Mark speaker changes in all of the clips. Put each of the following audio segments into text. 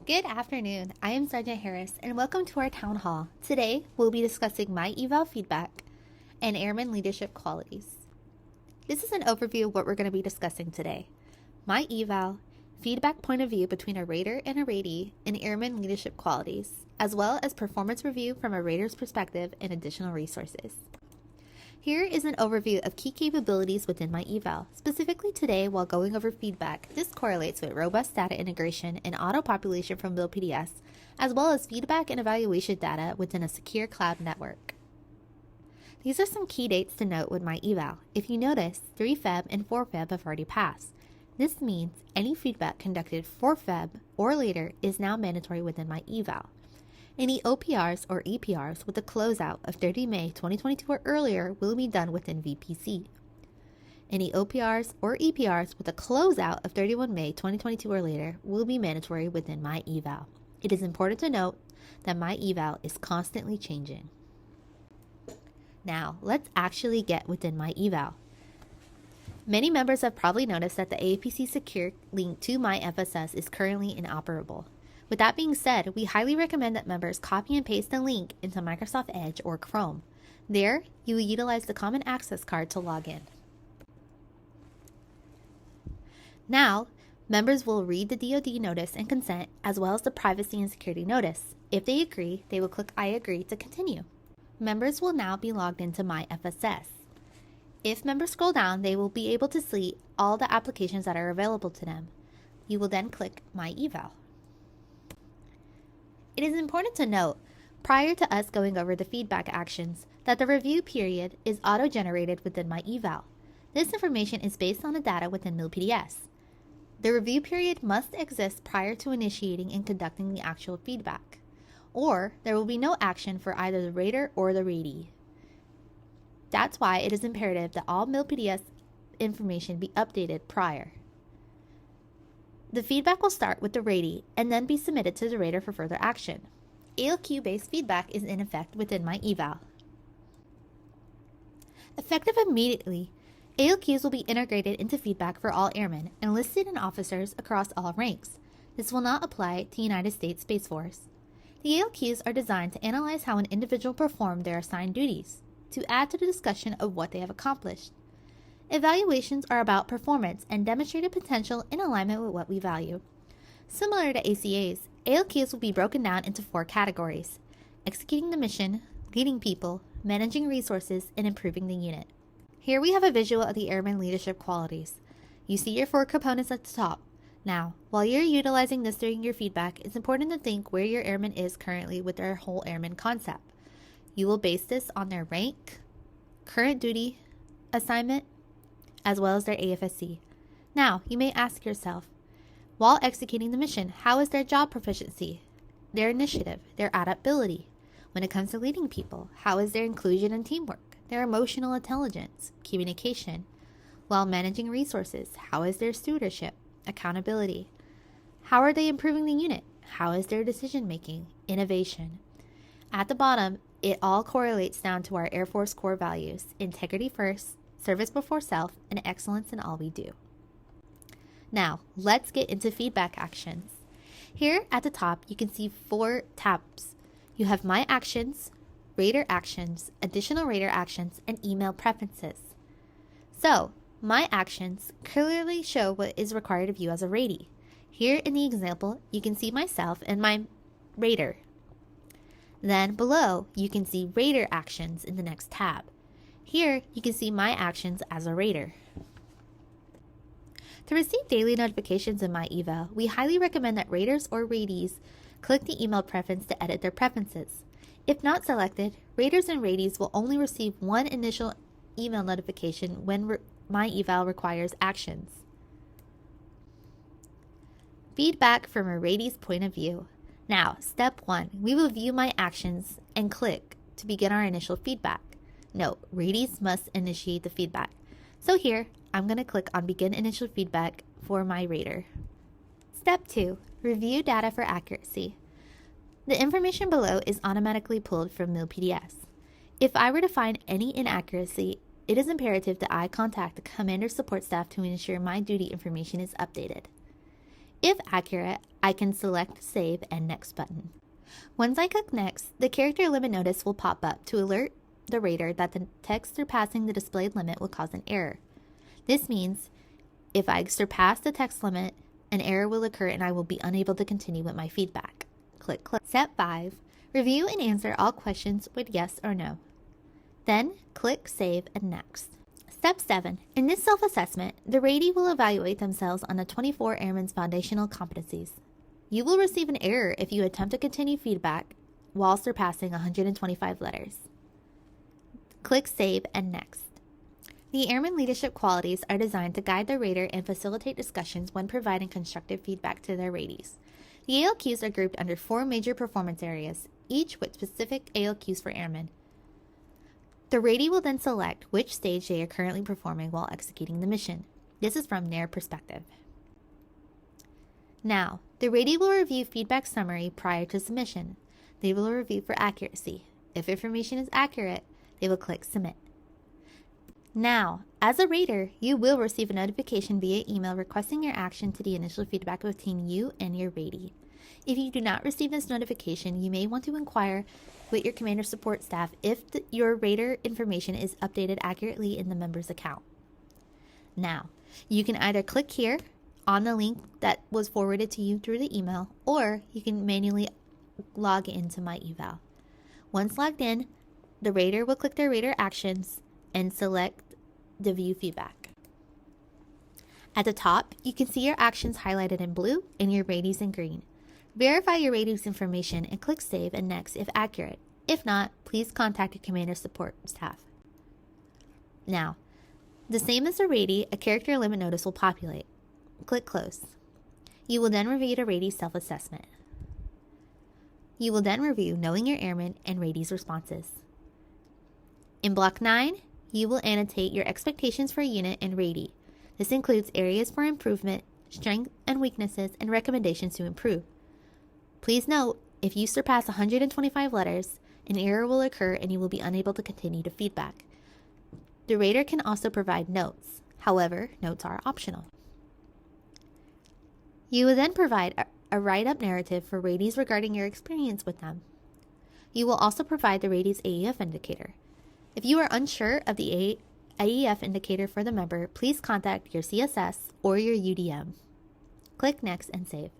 Speaker 1: Good afternoon. I am Sergeant Harris, and welcome to our town hall. Today, we'll be discussing MyEval feedback and Airman leadership qualities. This is an overview of what we're going to be discussing today. MyEval, feedback point of view between a rater and a ratee, and Airman leadership qualities, as well as performance review from a rater's perspective and additional resources. Here is an overview of key capabilities within MyEval. Specifically today, while going over feedback, this correlates with robust data integration and auto-population from MilPDS, as well as feedback and evaluation data within a secure cloud network. These are some key dates to note with MyEval. If you notice, 3 Feb and 4 Feb have already passed. This means any feedback conducted 4 Feb or later is now mandatory within MyEval. Any OPRs or EPRs with a closeout of 30 May 2022 or earlier will be done within VPC. Any OPRs or EPRs with a closeout of 31 May 2022 or later will be mandatory within MyEval. It is important to note that MyEval is constantly changing. Now, let's actually get within MyEval. Many members have probably noticed that the APC Secure link to MyFSS is currently inoperable. With that being said, we highly recommend that members copy and paste the link into Microsoft Edge or Chrome. There, you will utilize the Common Access card to log in. Now, members will read the DoD notice and consent, as well as the privacy and security notice. If they agree, they will click I agree to continue. Members will now be logged into MyFSS. If members scroll down, they will be able to see all the applications that are available to them. You will then click MyEval. It is important to note, prior to us going over the feedback actions, that the review period is auto-generated within MyEval. This information is based on the data within MilPDS. The review period must exist prior to initiating and conducting the actual feedback, or there will be no action for either the rater or the ratee. That's why it is imperative that all MilPDS information be updated prior. The feedback will start with the ratee and then be submitted to the rater for further action. ALQ-based feedback is in effect within MyEval. Effective immediately, ALQs will be integrated into feedback for all airmen, enlisted and officers across all ranks. This will not apply to United States Space Force. The ALQs are designed to analyze how an individual performed their assigned duties, to add to the discussion of what they have accomplished. Evaluations are about performance and demonstrated potential in alignment with what we value. Similar to ACAs, ALQs will be broken down into 4 categories: executing the mission, leading people, managing resources, and improving the unit. Here we have a visual of the Airman leadership qualities. You see your 4 components at the top. Now, while you're utilizing this during your feedback, it's important to think where your airman is currently with their whole airman concept. You will base this on their rank, current duty, assignment, as well as their AFSC. Now, you may ask yourself, while executing the mission, how is their job proficiency, their initiative, their adaptability? When it comes to leading people, how is their inclusion and teamwork, their emotional intelligence, communication? While managing resources, how is their stewardship, accountability? How are they improving the unit? How is their decision making, innovation? At the bottom, it all correlates down to our Air Force core values: integrity first, service before self, and excellence in all we do. Now, let's get into feedback actions. Here at the top, you can see 4 tabs. You have My Actions, Rater Actions, Additional Rater Actions, and Email Preferences. So, My Actions clearly show what is required of you as a ratee. Here in the example, you can see myself and my rater. Then below, you can see Rater Actions in the next tab. Here, you can see my actions as a rater. To receive daily notifications in MyEval, we highly recommend that raters or ratees click the email preference to edit their preferences. If not selected, raters and ratees will only receive one initial email notification when MyEval requires actions. Feedback from a ratee's point of view. Now, step 1, we will view my actions and click to begin our initial feedback. Note, ratees must initiate the feedback. So here, I'm going to click on Begin Initial Feedback for my rater. Step 2, Review Data for Accuracy. The information below is automatically pulled from MilPDS. If I were to find any inaccuracy, it is imperative that I contact the Commander Support Staff to ensure my duty information is updated. If accurate, I can select Save and Next button. Once I click Next, the character limit notice will pop up to alert the rater that the text surpassing the displayed limit will cause an error. This means if I surpass the text limit, an error will occur and I will be unable to continue with my feedback. Click. Step 5. Review and answer all questions with yes or no. Then click Save and Next. Step 7. In this self-assessment, the ratee will evaluate themselves on the 24 Airman's foundational competencies. You will receive an error if you attempt to continue feedback while surpassing 125 letters. Click Save and Next. The Airman leadership qualities are designed to guide the rater and facilitate discussions when providing constructive feedback to their ratees. The ALQs are grouped under 4 major performance areas, each with specific ALQs for Airmen. The ratee will then select which stage they are currently performing while executing the mission. This is from their perspective. Now, the ratee will review feedback summary prior to submission. They will review for accuracy. If information is accurate, they will click Submit. Now, as a rater, you will receive a notification via email requesting your action to the initial feedback between you and your ratee. If you do not receive this notification, you may want to inquire with your commander support staff if your rater information is updated accurately in the member's account. Now, you can either click here on the link that was forwarded to you through the email, or you can manually log into MyEval. Once logged in, the rater will click their rater actions and select the View Feedback. At the top, you can see your actions highlighted in blue and your ratees in green. Verify your ratees information and click Save and Next if accurate. If not, please contact your commander support staff. Now, the same as a ratee, a character limit notice will populate. Click Close. You will then review the ratee self-assessment. You will then review Knowing Your Airmen and ratees responses. In Block 9, you will annotate your expectations for a unit and ratee. This includes areas for improvement, strengths and weaknesses, and recommendations to improve. Please note, if you surpass 125 letters, an error will occur and you will be unable to continue to feedback. The rater can also provide notes. However, notes are optional. You will then provide a write-up narrative for ratees regarding your experience with them. You will also provide the ratee's AEF indicator. If you are unsure of the AEF indicator for the member, please contact your CSS or your UDM. Click Next and Save.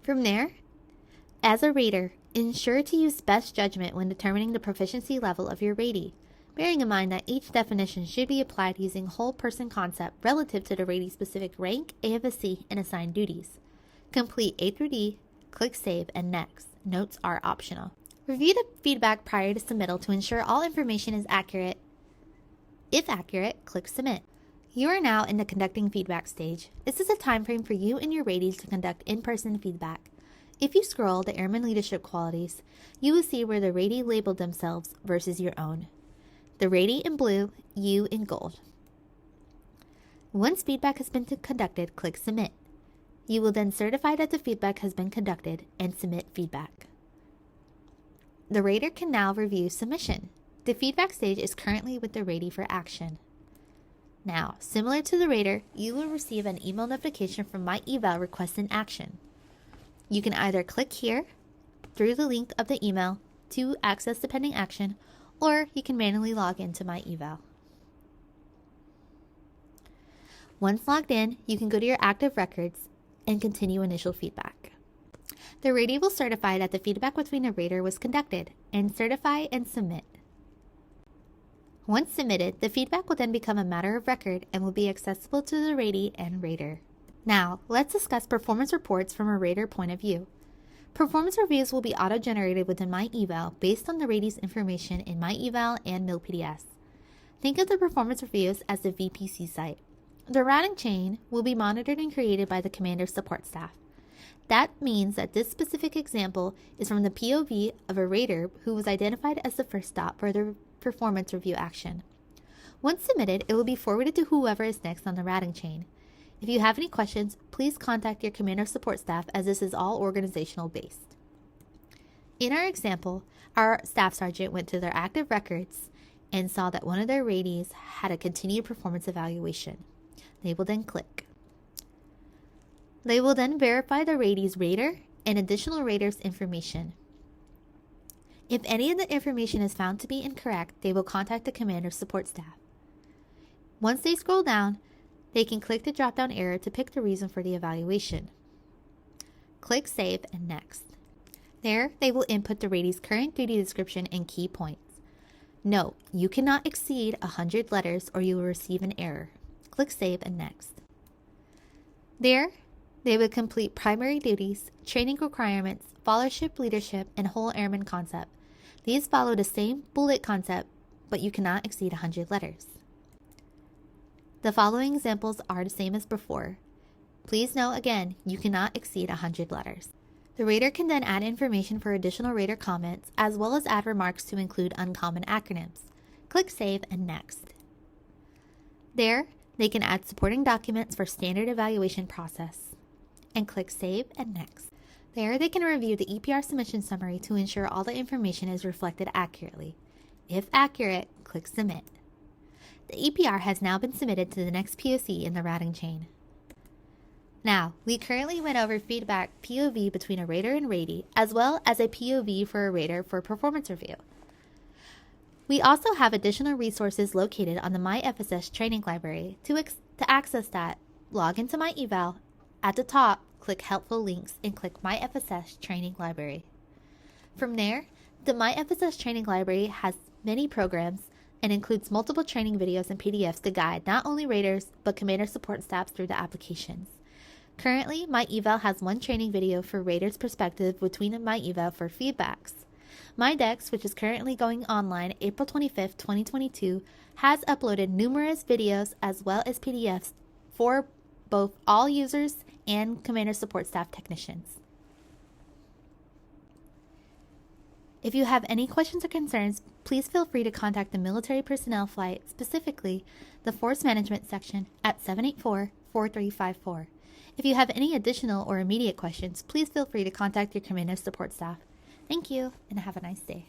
Speaker 1: From there, as a rater, ensure to use best judgment when determining the proficiency level of your ratee, bearing in mind that each definition should be applied using whole person concept relative to the ratee's specific rank, AFSC, and assigned duties. Complete A through D, click Save and Next. Notes are optional. Review the feedback prior to submittal to ensure all information is accurate. If accurate, click Submit. You are now in the conducting feedback stage. This is a time frame for you and your ratees to conduct in-person feedback. If you scroll the Airman leadership qualities, you will see where the ratee labeled themselves versus your own. The ratee in blue, you in gold. Once feedback has been conducted, click Submit. You will then certify that the feedback has been conducted and submit feedback. The rater can now review submission. The feedback stage is currently with the ratee for action. Now, similar to the rater, you will receive an email notification from MyEval requesting action. You can either click here through the link of the email to access the pending action, or you can manually log into MyEval. Once logged in, you can go to your active records and continue initial feedback. The ratee will certify that the feedback between the rater was conducted and certify and submit. Once submitted, the feedback will then become a matter of record and will be accessible to the ratee and rater. Now, let's discuss performance reports from a rater point of view. Performance reviews will be auto-generated within MyEval based on the ratee's information in MyEval and MilPDS. Think of the performance reviews as the VPC site. The routing chain will be monitored and created by the commander's support staff. That means that this specific example is from the POV of a rater who was identified as the first stop for the performance review action. Once submitted, it will be forwarded to whoever is next on the routing chain. If you have any questions, please contact your commander support staff as this is all organizational based. In our example, our staff sergeant went to their active records and saw that one of their ratees had a continued performance evaluation. They will then click. They will then verify the ratie's rater and additional rater's information. If any of the information is found to be incorrect, they will contact the commander's support staff. Once they scroll down, they can click the drop-down arrow to pick the reason for the evaluation. Click Save and Next. There, they will input the ratie's current duty description and key points. Note, you cannot exceed 100 letters or you will receive an error. Click Save and Next. There, they will complete primary duties, training requirements, followership leadership, and whole airman concept. These follow the same bullet concept, but you cannot exceed 100 letters. The following examples are the same as before. Please note again, you cannot exceed 100 letters. The rater can then add information for additional rater comments, as well as add remarks to include uncommon acronyms. Click Save and Next. There, they can add supporting documents for standard evaluation process. And click Save and Next. There, they can review the EPR submission summary to ensure all the information is reflected accurately. If accurate, click Submit. The EPR has now been submitted to the next POC in the routing chain. Now, we currently went over feedback POV between a rater and ratie, as well as a POV for a rater for performance review. We also have additional resources located on the MyFSS training library. To access that, log into MyEval. At the top, click Helpful Links and click MyFSS Training Library. From there, the MyFSS Training Library has many programs and includes multiple training videos and PDFs to guide not only raters, but commander support staffs through the applications. Currently, MyEval has one training video for raters' perspective between MyEval for feedbacks. MyDex, which is currently going online April 25th, 2022, has uploaded numerous videos as well as PDFs for both all users and commander support staff technicians. If you have any questions or concerns, please feel free to contact the military personnel flight, specifically the Force Management section at 784-4354. If you have any additional or immediate questions, please feel free to contact your commander support staff. Thank you, and have a nice day.